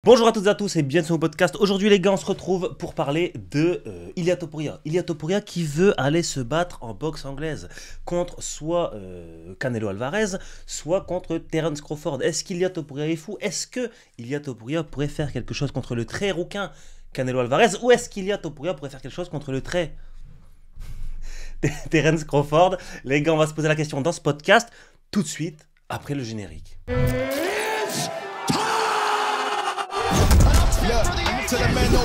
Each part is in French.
Bonjour à toutes et à tous et bienvenue sur mon podcast. Aujourd'hui les gars, on se retrouve pour parler de Ilia Topuria. Ilia Topuria qui veut aller se battre en boxe anglaise contre soit Canelo Alvarez, soit contre Terence Crawford. Est-ce qu'Ilia Topuria est fou? Est-ce que Ilia Topuria pourrait faire quelque chose contre le très rouquin Canelo Alvarez? Ou est-ce qu'Ilia Topuria pourrait faire quelque chose contre le très Terence Crawford? Les gars, on va se poser la question dans ce podcast tout de suite après le générique. To the man, no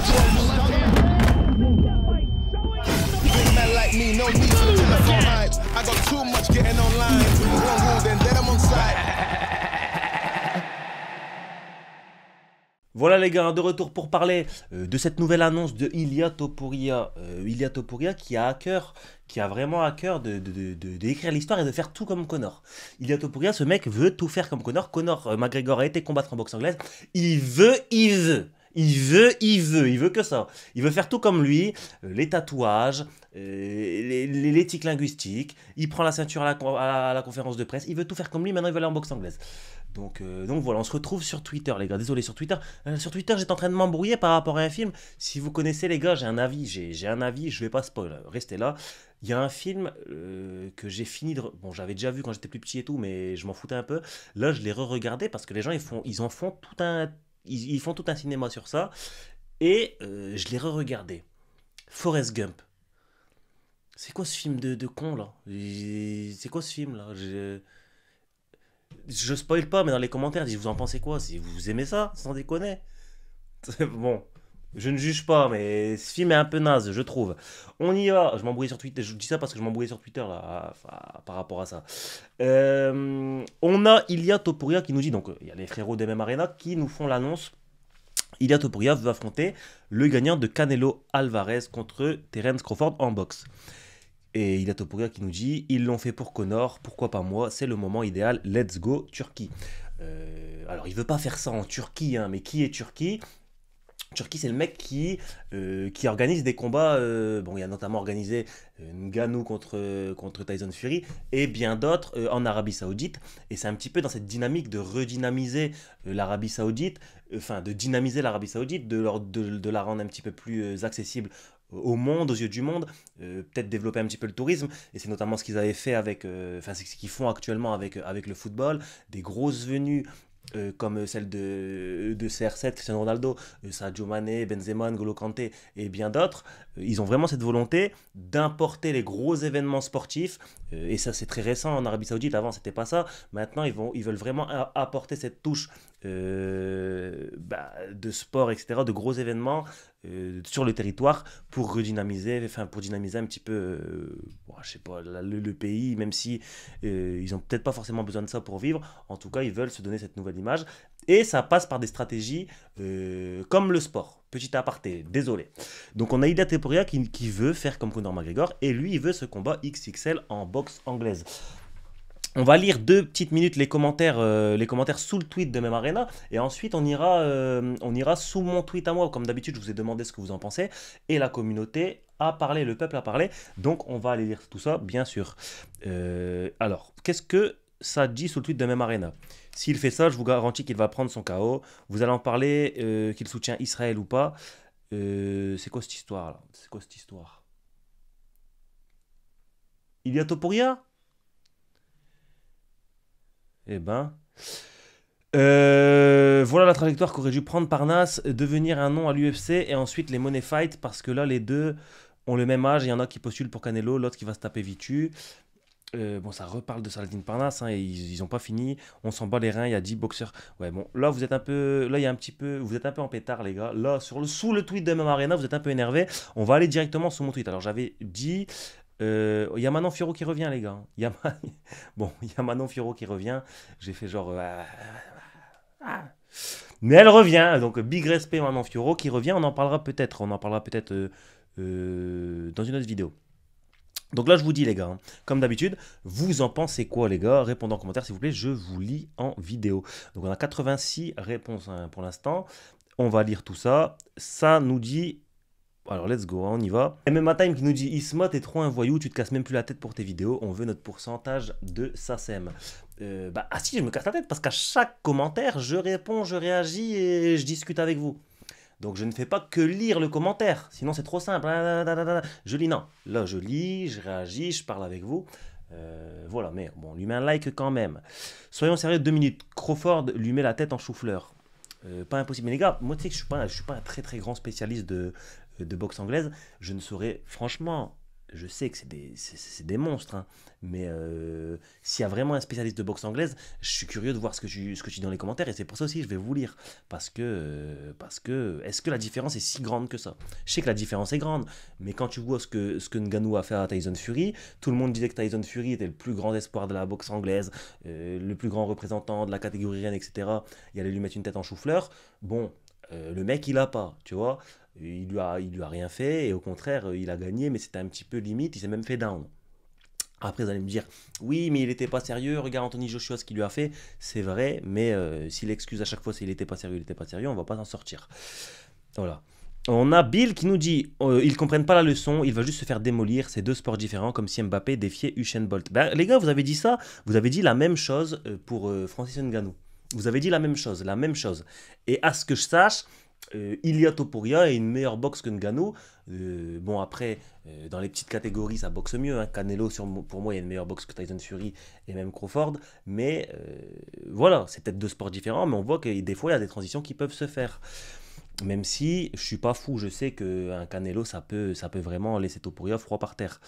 big man like me, no need for the telephone hype. I got too much getting online. One rule, then I'm on side. Voilà les gars, de retour pour parler de cette nouvelle annonce de Ilia Topuria. Ilia Topuria qui a vraiment à cœur d'écrire l'histoire et de faire tout comme Conor. Ilia Topuria, ce mec veut tout faire comme Conor. Conor McGregor a été combattre en boxe anglaise. Il veut que ça. Il veut faire tout comme lui, les tatouages, l'éthique linguistique. Il prend la ceinture à la conférence de presse. Il veut tout faire comme lui, maintenant il veut aller en boxe anglaise. Donc voilà, on se retrouve sur Twitter, les gars. Désolé, sur Twitter. Sur Twitter, j'étais en train de m'embrouiller par rapport à un film. Si vous connaissez, les gars, j'ai un avis, je vais pas spoil, restez là. Il y a un film que j'ai fini de... Bon, j'avais déjà vu quand j'étais plus petit et tout, mais je m'en foutais un peu. Là, je l'ai re-regardé parce que les gens, ils font tout un cinéma sur ça. Et je l'ai re-regardé. Forrest Gump. C'est quoi ce film de con, là? C'est quoi ce film, là? Je spoil pas, mais dans les commentaires, dites vous en pensez quoi? Si vous aimez ça, sans déconner. Bon, je ne juge pas, mais ce film est un peu naze, je trouve. On y va. Je m'embrouille sur Twitter. Je dis ça parce que je m'embrouillais sur Twitter là, par rapport à ça. On a Ilia Topuria qui nous dit, donc il y a les frérots d'MM Arena qui nous font l'annonce. Ilia Topuria veut affronter le gagnant de Canelo Alvarez contre Terence Crawford en boxe. Et Ilia Topuria qui nous dit, ils l'ont fait pour Conor, pourquoi pas moi, c'est le moment idéal, let's go Turquie. Alors il veut pas faire ça en Turquie, hein, mais qui est Turquie? Turquie, c'est le mec qui organise des combats. Bon, il a notamment organisé Ngannou contre Tyson Fury et bien d'autres en Arabie Saoudite. Et c'est un petit peu dans cette dynamique de redynamiser l'Arabie Saoudite, de dynamiser l'Arabie Saoudite, de la rendre un petit peu plus accessible au monde, aux yeux du monde, peut-être développer un petit peu le tourisme, et c'est notamment ce qu'ils avaient fait c'est ce qu'ils font actuellement avec le football, des grosses venues comme celle de CR7, Cristiano Ronaldo, Sadio Mané, Benzema, N'Golo Kanté et bien d'autres. Ils ont vraiment cette volonté d'importer les gros événements sportifs, et ça c'est très récent en Arabie Saoudite, avant c'était pas ça, maintenant ils veulent vraiment apporter cette touche de sport, etc., de gros événements sur le territoire pour dynamiser un petit peu je sais pas, le pays, même si ils ont peut-être pas forcément besoin de ça pour vivre. En tout cas, ils veulent se donner cette nouvelle image et ça passe par des stratégies comme le sport. Petit aparté, désolé. Donc on a Ilia Topuria qui veut faire comme Conor McGregor et lui il veut ce combat XXL en boxe anglaise. On va lire 2 petites minutes les commentaires sous le tweet de MM Arena et ensuite on ira sous mon tweet à moi. Comme d'habitude, je vous ai demandé ce que vous en pensez et la communauté a parlé, le peuple a parlé. Donc on va aller lire tout ça, bien sûr. Alors, qu'est-ce que ça dit sous le tweet de MM Arena? S'il fait ça, je vous garantis qu'il va prendre son KO. Vous allez en parler, qu'il soutient Israël ou pas. C'est quoi cette histoire là? C'est quoi cette histoire? Ilia Topuria? Eh ben, voilà la trajectoire qu'aurait dû prendre Parnasse, devenir un nom à l'UFC et ensuite les Money Fight, parce que là les deux ont le même âge, il y en a qui postulent pour Canelo, l'autre qui va se taper Vitu. Bon, ça reparle de Saladin Parnasse, hein, et ils ont pas fini, on s'en bat les reins, il y a 10 boxeurs. Ouais, bon, là vous êtes un peu, là il y a un petit peu, vous êtes un peu en pétard les gars. Là sous le tweet de MM Arena, vous êtes un peu énervé. On va aller directement sur mon tweet. Alors j'avais dit, il y a Manon Fiorot qui revient les gars. Bon, il y a Manon Fiorot qui revient. J'ai fait genre mais elle revient, donc big respect Manon Fiorot qui revient. On en parlera peut-être dans une autre vidéo. Donc là je vous dis les gars, hein, comme d'habitude, vous en pensez quoi les gars? Répondez en commentaire s'il vous plaît, je vous lis en vidéo. Donc on a 86 réponses hein, pour l'instant. On va lire tout ça. Ça nous dit... Alors let's go, hein, on y va. MMA Time qui nous dit Isma, t'es trop un voyou, tu te casses même plus la tête pour tes vidéos, on veut notre pourcentage de SACEM. Ah si, je me casse la tête parce qu'à chaque commentaire, je réponds, je réagis et je discute avec vous. Donc je ne fais pas que lire le commentaire, sinon c'est trop simple. Je lis, non. Là, je lis, je réagis, je parle avec vous. Voilà, mais bon, on lui met un like quand même. Soyons sérieux, 2 minutes. Crawford lui met la tête en chou-fleur. Pas impossible. Mais les gars, moi tu sais que je suis pas un très très grand spécialiste de boxe anglaise. Je ne saurais, franchement, je sais que c'est des monstres, hein, mais s'il y a vraiment un spécialiste de boxe anglaise, je suis curieux de voir ce que tu dis dans les commentaires et c'est pour ça aussi que je vais vous lire. Parce que est-ce que la différence est si grande que ça? Je sais que la différence est grande, mais quand tu vois ce que Ngannou a fait à Tyson Fury, tout le monde disait que Tyson Fury était le plus grand espoir de la boxe anglaise, le plus grand représentant de la catégorie reine, etc. Il allait lui mettre une tête en chou-fleur. Bon, le mec, il a pas, tu vois. Il lui a rien fait et au contraire, il a gagné, mais c'était un petit peu limite. Il s'est même fait down. Après, vous allez me dire, oui, mais il n'était pas sérieux. Regarde Anthony Joshua ce qu'il lui a fait. C'est vrai, mais s'il excuse à chaque fois s'il n'était pas sérieux, il n'était pas sérieux, on va pas s'en sortir. Voilà. On a Bill qui nous dit ils comprennent pas la leçon, il va juste se faire démolir, c'est deux sports différents, comme si Mbappé défiait Usain Bolt. Ben, les gars, vous avez dit ça, vous avez dit la même chose pour Francis Ngannou. Vous avez dit la même chose, la même chose. Et à ce que je sache, Ilia Topuria est une meilleure boxe que Ngannou. Bon, après, dans les petites catégories, ça boxe mieux, hein. Canelo, pour moi, il y a une meilleure boxe que Tyson Fury et même Crawford. Mais voilà, c'est peut-être deux sports différents, mais on voit que des fois, il y a des transitions qui peuvent se faire. Même si je suis pas fou, je sais qu'un Canelo, ça peut vraiment laisser Topuria froid par terre.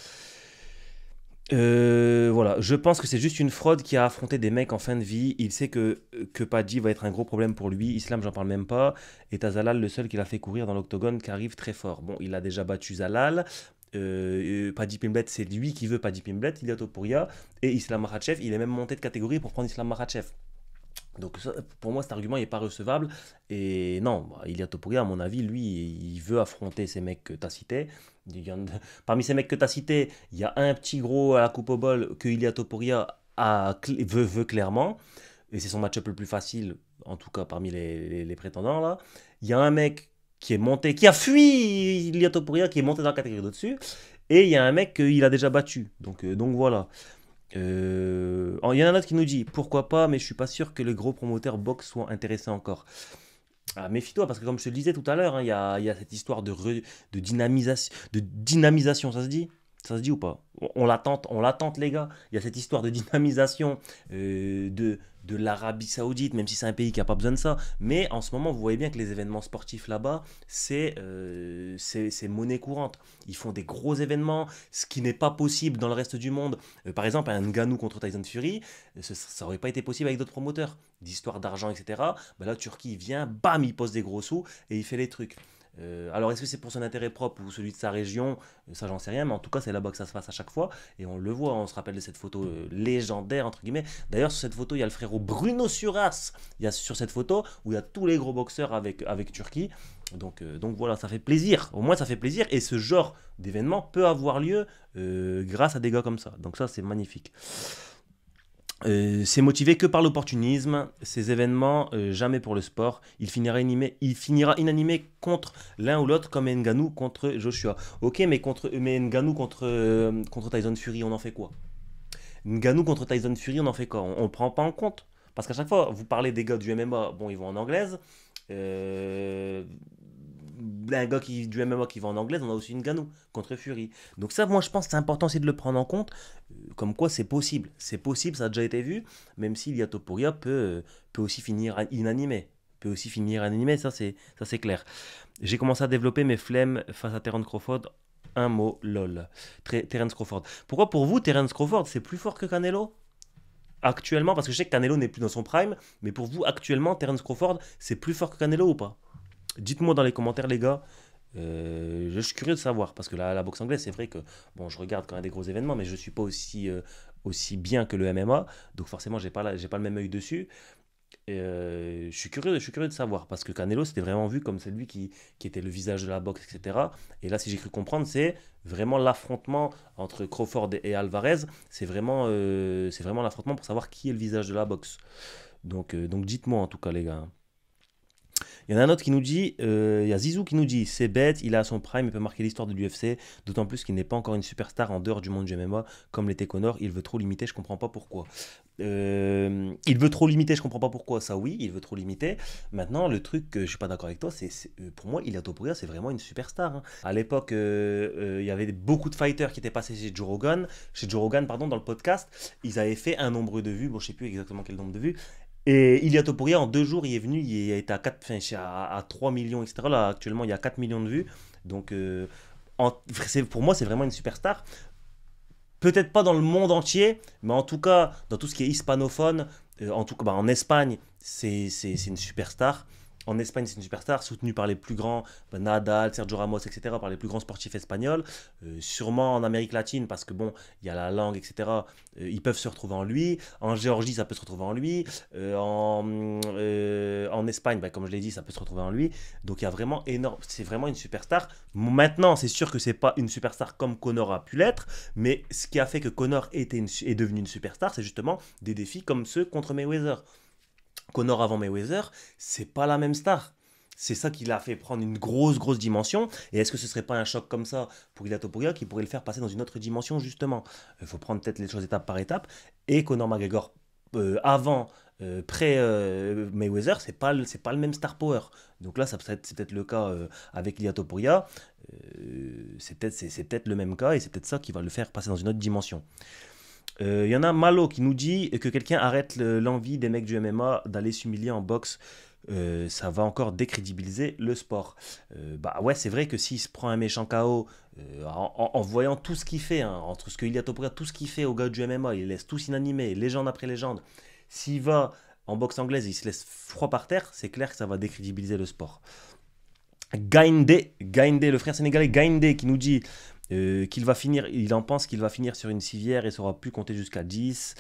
Voilà, je pense que c'est juste une fraude qui a affronté des mecs en fin de vie. Il sait que Paddy va être un gros problème pour lui. Islam, j'en parle même pas. Et t'as Zalal, le seul qui l'a fait courir dans l'octogone, qui arrive très fort. Bon, il a déjà battu Zalal. Paddy Pimblett, c'est lui qui veut Paddy Pimblett. Il y a Topuria. Et Islam Makhachev, il est même monté de catégorie pour prendre Islam Makhachev. Donc ça, pour moi, cet argument n'est pas recevable. Et non, Ilia Topuria, à mon avis, lui, il veut affronter ces mecs que tu as cités. Parmi ces mecs que tu as cités, il y a un petit gros à la coupe au bol que Ilia Topuria veut clairement. Et c'est son match-up le plus facile, en tout cas parmi les prétendants là. Il y a un mec qui est monté, qui a fui Ilia Topuria, qui est monté dans la catégorie d'au-dessus. Et il y a un mec qu'il a déjà battu. Donc voilà. Il y en a un autre qui nous dit pourquoi pas, mais je suis pas sûr que les gros promoteurs box soient intéressés encore. Ah, méfie-toi parce que comme je te le disais tout à l'heure, hein, il y a cette histoire de dynamisation, ça se dit ou pas? On l'attente les gars. Il y a cette histoire de dynamisation de l'Arabie Saoudite, même si c'est un pays qui n'a pas besoin de ça. Mais en ce moment, vous voyez bien que les événements sportifs là-bas, c'est monnaie courante. Ils font des gros événements, ce qui n'est pas possible dans le reste du monde. Par exemple, un Ngannou contre Tyson Fury, ça n'aurait pas été possible avec d'autres promoteurs. D'histoire d'argent, etc. Bah là, Turquie vient, bam, il pose des gros sous et il fait les trucs. Alors, est-ce que c'est pour son intérêt propre ou celui de sa région? Ça, j'en sais rien, mais en tout cas, c'est là-bas que ça se passe à chaque fois. Et on le voit, on se rappelle de cette photo légendaire, entre guillemets. D'ailleurs, sur cette photo, il y a le frérot Bruno Suras. Il y a sur cette photo où il y a tous les gros boxeurs avec Turquie. Donc voilà, ça fait plaisir. Au moins, ça fait plaisir. Et ce genre d'événement peut avoir lieu grâce à des gars comme ça. Donc ça, c'est magnifique. C'est motivé que par l'opportunisme, ces événements, jamais pour le sport. Il finira inanimé contre l'un ou l'autre, comme Ngannou contre Joshua. Ok, mais Ngannou contre Tyson Fury, on en fait quoi? Ngannou contre Tyson Fury, on en fait quoi? On ne prend pas en compte. Parce qu'à chaque fois, vous parlez des gars du MMA, bon, ils vont en anglaise. Un gars du MMA qui va en anglaise, on a aussi une Ngannou contre Fury. Donc ça, moi, je pense que c'est important aussi de le prendre en compte, comme quoi c'est possible. C'est possible, ça a déjà été vu, même si Ilia Topuria peut aussi finir inanimé. Ça c'est clair. J'ai commencé à développer mes flemmes face à Terence Crawford. Un mot, lol. Terence Crawford. Pourquoi pour vous, Terence Crawford, c'est plus fort que Canelo actuellement? Parce que je sais que Canelo n'est plus dans son prime, mais pour vous, actuellement, Terence Crawford, c'est plus fort que Canelo ou pas? Dites-moi dans les commentaires, les gars. Je suis curieux de savoir. Parce que la boxe anglaise, c'est vrai que bon, je regarde quand il y a des gros événements, mais je ne suis pas aussi bien que le MMA. Donc forcément, j'ai pas le même œil dessus. Je suis curieux de savoir. Parce que Canelo, c'était vraiment vu comme celui qui était le visage de la boxe, etc. Et là, si j'ai cru comprendre, c'est vraiment l'affrontement entre Crawford et Alvarez. C'est vraiment l'affrontement pour savoir qui est le visage de la boxe. Donc dites-moi en tout cas, les gars. Il y en a un autre qui nous dit, il y a Zizou qui nous dit, c'est bête, il est à son prime, il peut marquer l'histoire de l'UFC, d'autant plus qu'il n'est pas encore une superstar en dehors du monde du MMA, comme l'était Conor, il veut trop limiter, je comprends pas pourquoi. Il veut trop limiter, je comprends pas pourquoi. Ça, oui, il veut trop limiter. Maintenant, le truc que je suis pas d'accord avec toi, pour moi, Ilia Topuria, c'est vraiment une superstar, hein. À l'époque, il y avait beaucoup de fighters qui étaient passés chez Joe Rogan, pardon, dans le podcast. Ils avaient fait un nombre de vues, bon, je sais plus exactement quel nombre de vues. Et Ilia Topuria, en 2 jours, il est venu, il a été à 4, enfin, à 3 millions, etc. Là, actuellement, il y a 4 millions de vues. Donc, pour moi, c'est vraiment une superstar. Peut-être pas dans le monde entier, mais en tout cas, dans tout ce qui est hispanophone, en tout cas, bah, en Espagne, c'est une superstar. En Espagne, c'est une superstar, soutenue par les plus grands, bah, Nadal, Sergio Ramos, etc., par les plus grands sportifs espagnols. Sûrement en Amérique latine, parce que bon, il y a la langue, etc., ils peuvent se retrouver en lui. En Géorgie, ça peut se retrouver en lui. En Espagne, bah, comme je l'ai dit, ça peut se retrouver en lui. Donc il y a vraiment énorme, c'est vraiment une superstar. Maintenant, c'est sûr que c'est pas une superstar comme Conor a pu l'être, mais ce qui a fait que Conor est devenu une superstar, c'est justement des défis comme ceux contre Mayweather. Conor avant Mayweather, c'est pas la même star. C'est ça qui l'a fait prendre une grosse dimension. Et est-ce que ce serait pas un choc comme ça pour Ilia Topuria qui pourrait le faire passer dans une autre dimension, justement? Il faut prendre peut-être les choses étape par étape. Et Conor McGregor, avant, pré Mayweather, c'est pas le même star power. Donc là, c'est peut-être le cas avec Ilia Topuria. C'est peut-être le même cas et c'est peut-être ça qui va le faire passer dans une autre dimension. Il y en a Malo qui nous dit que quelqu'un arrête l'envie des mecs du MMA d'aller s'humilier en boxe. Ça va encore décrédibiliser le sport. Bah ouais, c'est vrai que s'il se prend un méchant KO en voyant tout ce qu'il fait, hein, entre ce que Ilia Topuria, tout ce qu'il fait aux gars du MMA, il les laisse tous inanimés, légende après légende. S'il va en boxe anglaise, il se laisse froid par terre, c'est clair que ça va décrédibiliser le sport. Gainde, le frère sénégalais Gainde qui nous dit qu'il va finir, il en pense qu'il va finir sur une civière et saura plus compter jusqu'à 10.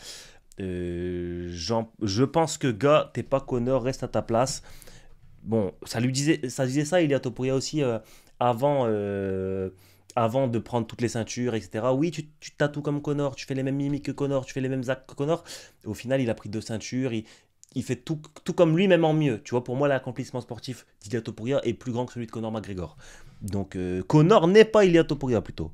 Je pense que gars, t'es pas Conor, reste à ta place. Bon, ça disait ça, Ilia Topuria aussi avant, avant de prendre toutes les ceintures, etc. Oui, tu tatoues comme Conor, tu fais les mêmes mimiques que Conor, tu fais les mêmes actes que Conor. Au final, il a pris 2 ceintures, il fait tout comme lui, même en mieux. Tu vois, pour moi, l'accomplissement sportif d'Ilia Topuria est plus grand que celui de Conor McGregor. Donc, Conor n'est pas Ilia Topuria, plutôt.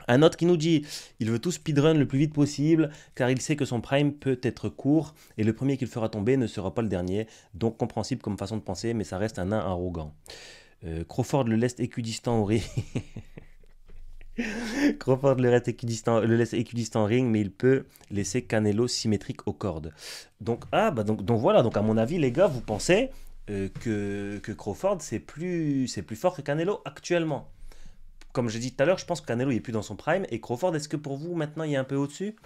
Un autre qui nous dit il veut tout speedrun le plus vite possible car il sait que son prime peut être court et le premier qu'il fera tomber ne sera pas le dernier. Donc compréhensible comme façon de penser, mais ça reste un nain arrogant. Crawford le laisse équidistant au ring. Crawford le laisse équidistant au ring, mais il peut laisser Canelo symétrique aux cordes. Donc, donc voilà, donc à mon avis, les gars, vous pensez que Crawford c'est plus fort que Canelo actuellement. Comme j'ai dit tout à l'heure, je pense que Canelo n'est plus dans son prime. Et Crawford, est-ce que pour vous, maintenant, il est un peu au-dessus?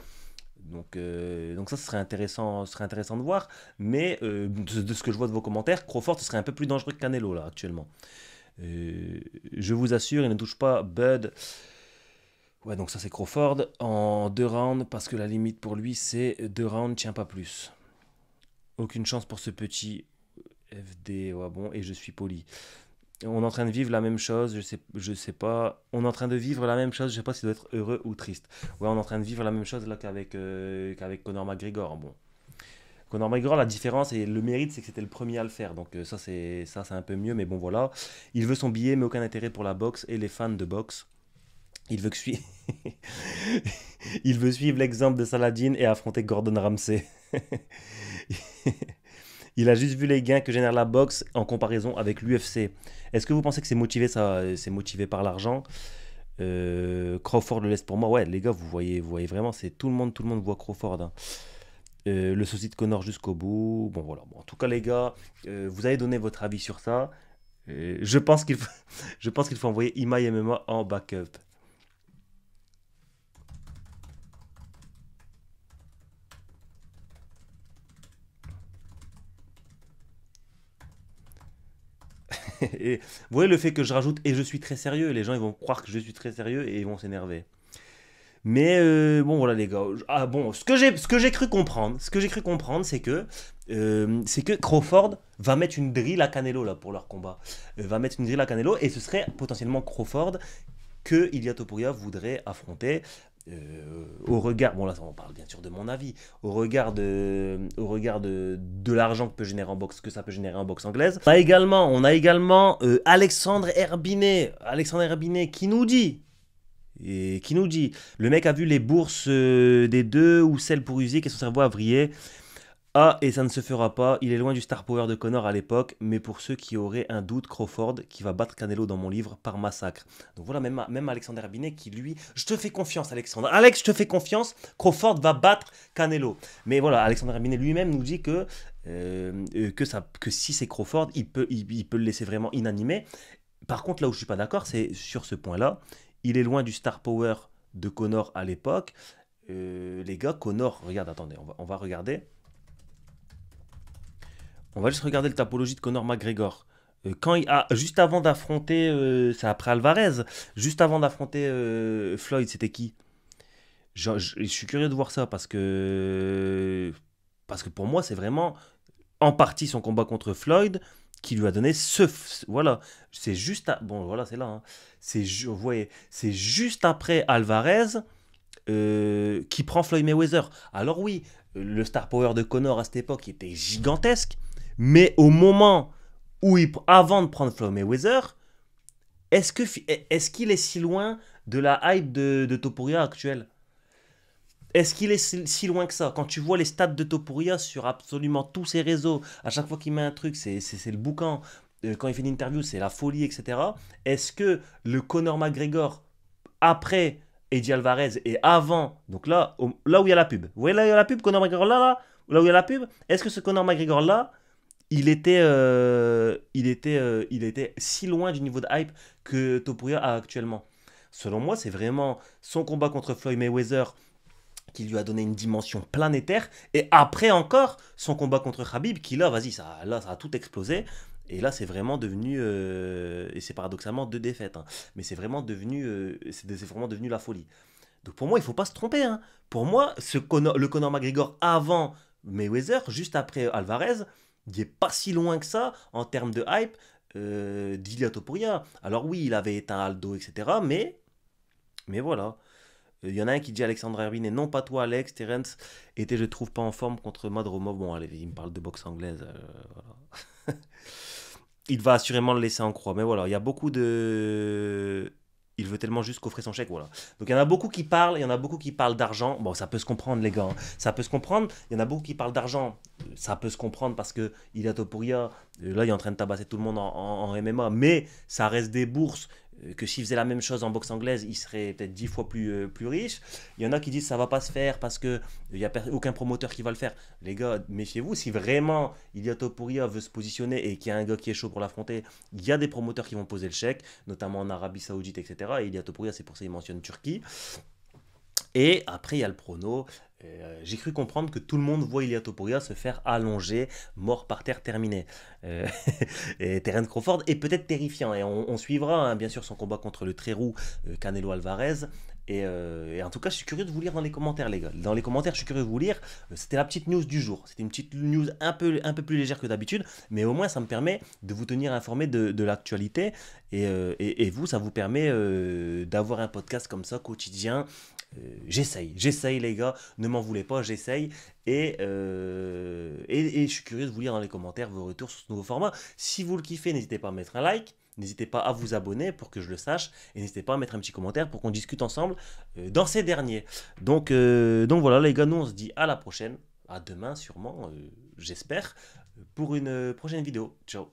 Donc ça, ce serait intéressant de voir. Mais de ce que je vois de vos commentaires, Crawford, ce serait un peu plus dangereux que Canelo, là, actuellement. Je vous assure, il ne touche pas Bud. Ouais, donc ça, c'est Crawford. En 2 rounds, parce que la limite pour lui, c'est 2 rounds, tient pas plus. Aucune chance pour ce petit FD. Ouais, bon, et je suis poli. On est en train de vivre la même chose, je sais pas. On est en train de vivre la même chose, je sais pas si ça doit être heureux ou triste. Ouais, on est en train de vivre la même chose là qu'avec Conor McGregor. Bon. Conor McGregor, la différence et le mérite, c'est que c'était le premier à le faire. Donc ça, c'est un peu mieux, mais bon, voilà. Il veut son billet, mais aucun intérêt pour la boxe et les fans de boxe. Il veut il veut suivre l'exemple de Saladin et affronter Gordon Ramsay. Il a juste vu les gains que génère la boxe en comparaison avec l'UFC. Est-ce que vous pensez que c'est motivé par l'argent? Crawford le laisse pour moi. Ouais, les gars, vous voyez vraiment, c'est tout le monde voit Crawford, hein. Le souci de Conor jusqu'au bout. Bon, voilà. Bon, en tout cas, les gars, vous avez donné votre avis sur ça. Je pense qu'il faut envoyer Imai MMA en backup. Et vous voyez le fait que je rajoute et je suis très sérieux, les gens ils vont croire que je suis très sérieux et ils vont s'énerver. Mais bon voilà les gars, bon ce que j'ai cru comprendre, c'est que Crawford va mettre une drill à Canelo là pour leur combat, va mettre une drill à Canelo et ce serait potentiellement Crawford que Ilia Topuria voudrait affronter. Au regard, bon là on parle bien sûr de mon avis, au regard de l'argent que peut générer en boxe, que ça peut générer en boxe anglaise. On a également Alexandre Herbinet qui nous dit, Et qui nous dit, le mec a vu les bourses des deux ou celles pour Usyk et son cerveau a vrillé. Ah, et ça ne se fera pas, il est loin du star power de Conor à l'époque, mais pour ceux qui auraient un doute, Crawford qui va battre Canelo dans mon livre par massacre. Donc voilà, même Alexander Herbinet qui lui, je te fais confiance Alexandre, Alex je te fais confiance, Crawford va battre Canelo. Mais voilà, Alexander Herbinet lui-même nous dit que si c'est Crawford, il peut le laisser vraiment inanimé. Par contre là où je suis pas d'accord, c'est sur ce point-là, il est loin du star power de Conor à l'époque. Les gars, Conor, regarde, attendez, on va regarder. On va juste regarder le topologie de Conor McGregor. Juste avant d'affronter, c'est après Alvarez, juste avant d'affronter Floyd, c'était qui? Je suis curieux de voir ça parce que pour moi, c'est vraiment en partie son combat contre Floyd qui lui a donné voilà, c'est juste. Bon, voilà, c'est là. Hein. Vous voyez, c'est juste après Alvarez qui prend Floyd Mayweather. Alors, oui, le star power de Conor à cette époque était gigantesque. Mais au moment avant de prendre Floyd Mayweather, est-ce qu'il est si loin de la hype de Topuria actuelle? Est-ce qu'il est si loin que ça? Quand tu vois les stats de Topuria sur absolument tous ses réseaux, à chaque fois qu'il met un truc, c'est le boucan. Quand il fait une interview, c'est la folie, etc. Est-ce que le Conor McGregor, après Eddie Alvarez et avant, donc là où il y a la pub, vous voyez là où il y a la pub, Conor McGregor là où il y a la pub, est-ce que ce Conor McGregor là, il était si loin du niveau de hype que Topuria a actuellement? Selon moi, c'est vraiment son combat contre Floyd Mayweather qui lui a donné une dimension planétaire. Et après encore, son combat contre Khabib, qui là, vas-y, ça a tout explosé. Et là, c'est vraiment devenu, et c'est paradoxalement 2 défaites, hein, mais c'est vraiment devenu la folie. Donc pour moi, il ne faut pas se tromper. Hein. Pour moi, le Conor McGregor avant Mayweather, juste après Alvarez, il n'est pas si loin que ça en termes de hype d'Ilia Topuria. Alors oui, il avait éteint Aldo, etc. Mais voilà. Il y en a un qui dit Alexandre Hervin et non pas toi Alex, Terence était je trouve pas en forme contre Madromov. Bon allez, il me parle de boxe anglaise. Voilà. Il va assurément le laisser en croix. Mais voilà, il y a beaucoup de... Il veut tellement juste coffrer son chèque, voilà. Donc il y en a beaucoup qui parlent, il y en a beaucoup qui parlent d'argent. Bon, ça peut se comprendre les gars, hein. Ça peut se comprendre. Il y en a beaucoup qui parlent d'argent. Ça peut se comprendre parce que Ilia Topuria, là il est en train de tabasser tout le monde en MMA. Mais ça reste des bourses que s'il faisait la même chose en boxe anglaise, il serait peut-être 10 fois plus riche. Il y en a qui disent ça va pas se faire parce qu'il n'y a aucun promoteur qui va le faire. Les gars, méfiez-vous, si vraiment Ilia Topuria veut se positionner et qu'il y a un gars qui est chaud pour l'affronter, il y a des promoteurs qui vont poser le chèque, notamment en Arabie Saoudite, etc. Et Ilia Topuria, c'est pour ça qu'il mentionne Turquie. Et après, il y a le prono. J'ai cru comprendre que tout le monde voit Ilia Topuria se faire allonger, mort par terre, terminé. Et Terence Crawford est peut-être terrifiant. Et on suivra, hein, bien sûr, son combat contre le très roux Canelo Alvarez. Et en tout cas, je suis curieux de vous lire dans les commentaires, les gars. Dans les commentaires, je suis curieux de vous lire. C'était la petite news du jour. C'était une petite news un peu plus légère que d'habitude. Mais au moins, ça me permet de vous tenir informé de l'actualité. Et vous, ça vous permet d'avoir un podcast comme ça, quotidien. J'essaye les gars, ne m'en voulez pas, j'essaye et je suis curieux de vous lire dans les commentaires vos retours sur ce nouveau format. Si vous le kiffez, n'hésitez pas à mettre un like, n'hésitez pas à vous abonner pour que je le sache et n'hésitez pas à mettre un petit commentaire pour qu'on discute ensemble dans ces derniers. Donc voilà les gars, nous on se dit à la prochaine, à demain sûrement, j'espère, pour une prochaine vidéo. Ciao.